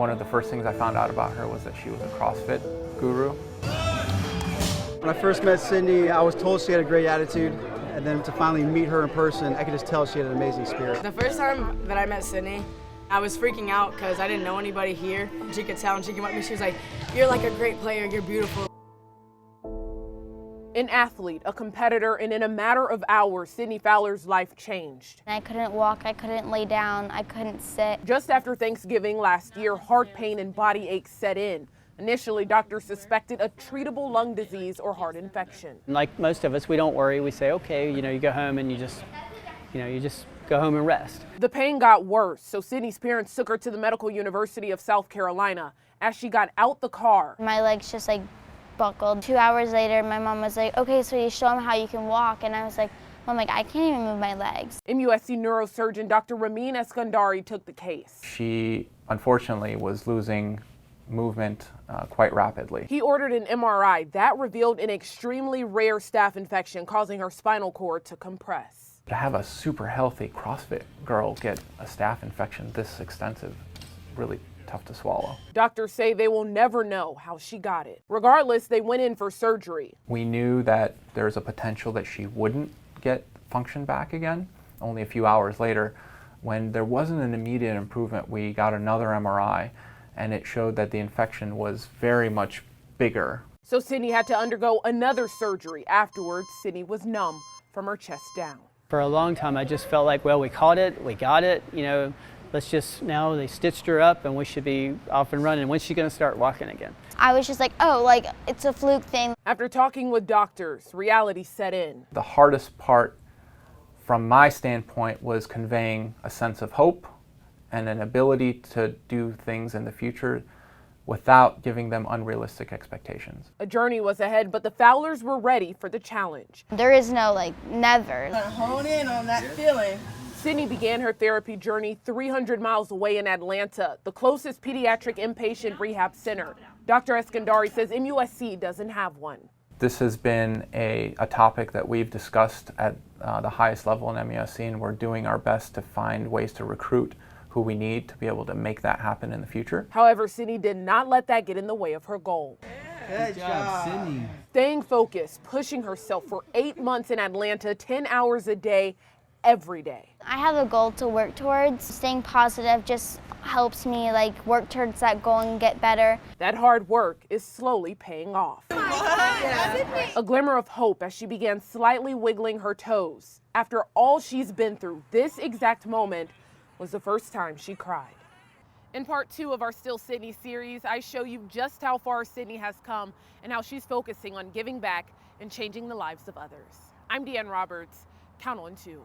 One of the first things I found out about her was that she was a CrossFit guru. When I first met Sidney, I was told she had a great attitude, and then to finally meet her in person, I could just tell she had an amazing spirit. The first time that I met Sidney, I was freaking out because I didn't know anybody here. She could tell, and she came up to me, she was like, "You're like a great player, you're beautiful." An athlete, a competitor, and in a matter of hours, Sidney Fowler's life changed. I couldn't walk, I couldn't lay down, I couldn't sit. Just after Thanksgiving last year, heart pain and body aches set in. Initially, doctors suspected a treatable lung disease or heart infection. Like most of us, we don't worry. We say, okay, you go home and you just go home and rest. The pain got worse, so Sidney's parents took her to the Medical University of South Carolina. As she got out the car, my legs just buckled. 2 hours later, my mom was like, "Okay, so you show them how you can walk," and I was like, "Mom, I can't even move my legs." MUSC neurosurgeon Dr. Ramin Eskandari took the case. She unfortunately was losing movement quite rapidly. He ordered an MRI that revealed an extremely rare staph infection causing her spinal cord to compress. To have a super healthy CrossFit girl get a staph infection this extensive is really tough to swallow. Doctors say they will never know how she got it. Regardless, they went in for surgery. We knew that there's a potential that she wouldn't get function back again. Only a few hours later, when there wasn't an immediate improvement, we got another MRI, and it showed that the infection was very much bigger. So Sidney had to undergo another surgery. Afterwards, Sidney was numb from her chest down. For a long time, I just felt like, well, we caught it, we got it, now they stitched her up and we should be off and running. When's she gonna start walking again? I was just like, oh, it's a fluke thing. After talking with doctors, reality set in. The hardest part from my standpoint was conveying a sense of hope and an ability to do things in the future without giving them unrealistic expectations. A journey was ahead, but the Fowlers were ready for the challenge. There is no never. Hone in on that feeling. Sidney began her therapy journey 300 miles away in Atlanta, the closest pediatric inpatient rehab center. Dr. Eskandari says MUSC doesn't have one. This has been a topic that we've discussed at the highest level in MUSC, and we're doing our best to find ways to recruit who we need to be able to make that happen in the future. However, Sidney did not let that get in the way of her goal. Good job, Sidney. Staying focused, pushing herself for 8 months in Atlanta, 10 hours a day, every day. I have a goal to work towards. Staying positive just helps me work towards that goal and get better. That hard work is slowly paying off. A glimmer of hope as she began slightly wiggling her toes. After all she's been through, this exact moment was the first time she cried. In part 2 of our Still Sidney series, I show you just how far Sidney has come and how she's focusing on giving back and changing the lives of others. I'm Deanne Roberts. Count on 2.